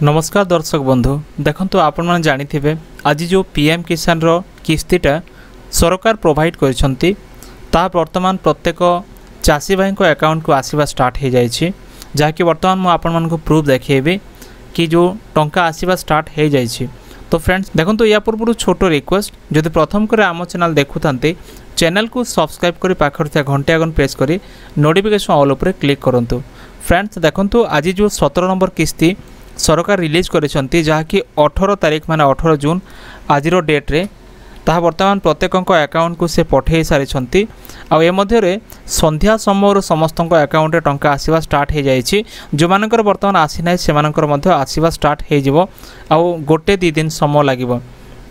नमस्कार दर्शक बंधु देखंतु आपण माने जानिथिबे आज जो पीएम किसान रो किस्तीटा सरकार प्रोवाइड करछंती ता वर्तमान प्रत्येक चासी भाई को अकाउंट को आसीबा स्टार्ट हो जाइछि जहाँकि वर्तमान मु आपण मानको प्रूफ देखेबी कि जो टंका आसीबा स्टार्ट हो जाइछि। तो फ्रेंड्स देखंतु या पूर्व छोटो रिक्वेस्ट जदि प्रथम करे आम चैनल देखुथांते चैनल को सब्सक्राइब करी पाखर था घंटे आगन प्रेस करी नोटिफिकेशन ऑल ऊपर क्लिक करंतु। फ्रेंड्स देखंतु आज जो 17 नंबर किस्ती सरकार रिलीज करिसेंती जहाँकि 18 तारीख माने 18 जून आज डेट रे ताहा वर्तमान प्रत्येक अकाउंट को से पठे सारी आउ ए मध्य संध्या समय समस्त अकाउंट रे टंका आसीबा स्टार्ट हो जाइछि। जो मानकर वर्तमान आसी ना से मानकर मध्य आसीबा स्टार्ट हो जिवो आउ गोटे दी दिन समय लागिवो।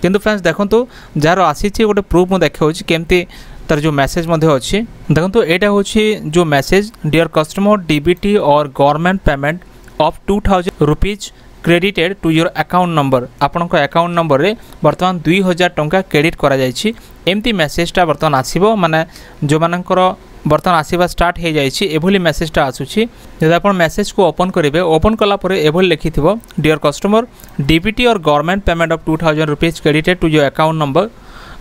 किंतु फ्रेंड्स देखंतु जार आसीछि गोटे प्रूफ मु देखाउछि केमती तार जो मैसेज मध्य अछि देखंतु एटा होछि जो मैसेज डियर कस्टमर डीबीटी और government payment of 2000 rupees credited to your account number आपण अकाउंट नंबर रे वर्तमान 2000 टंका क्रेडिट करा जाइछि। एमती मैसेजटा वर्तमान आसीबो माने जो मानकर वर्तमान आसीबा स्टार्ट हो जाइछि एभली मैसेजटा आसुछि। जदि आपण मैसेज को ओपन करिवे ओपन कला परे एभली लिखिथिबो डियर कस्टमर डीबीटी और government payment of 2000 rupees credited to your account number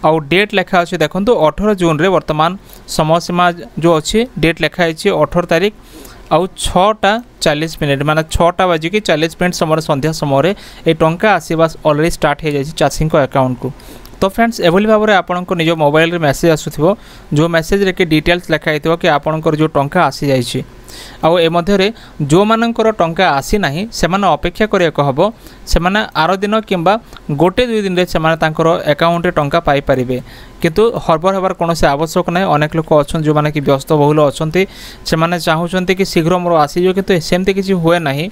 आउ डेट लिखा अच्छे देखो 18 जून रे वर्तमान समय सीमा जो अच्छी डेट लिखाई 18 तारीख आउ 6:40 माने 6:40 समय संध्या समय ये टंका आसवा अलरेडी स्टार्ट हो जाए चाषी अकाउंट को। तो फ्रेंड्स एभली भाव में आपण निज मोबाइल रे मैसेज आसुथिबो जो मैसेज रे के डिटेल्स लिखाई कि आपणकर जो टंका आसी जाइछि आउ ए मध्य जो मानकर टंका आसी नाही सेमाने अपेक्षा करिया कहबो सेमाने आरो दिन किंबा गोटे दुई दिन रे सेमाने तांकर अकाउंट रे टंका पाई परिबे किंतु हरबर हबार कोनोसी आवश्यक नाही। अनेक लोक अछन जो माने कि व्यस्त बहुल अछंती सेमाने चाहुचंती कि शीघ्र मोर आसी जो किंतु सेमते किछि होय नाही।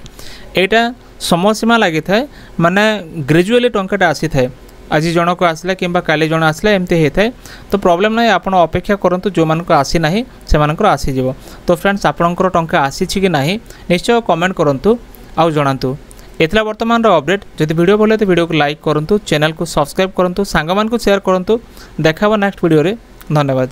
एटा समय सीमा लागि थाए माने ग्रेजुअली टंकाटा आसी थाए आज जनक आसला कि काली जन आसला एमती होता है। तो प्रॉब्लम ना आप अपेक्षा करंतु जो मानक आसी ना से आसीज। तो फ्रेंड्स आपणकर टंका आसी कि ना निश्चय कमेंट करंतु आउ जणांतु। एतला वर्तमान अपडेट जदि वीडियो भले तो वीडियो को लाइक करंतु चैनल को सब्सक्राइब करंतु सांग मान को शेयर करंतु। देखा नेक्स्ट वीडियो रे धन्यवाद।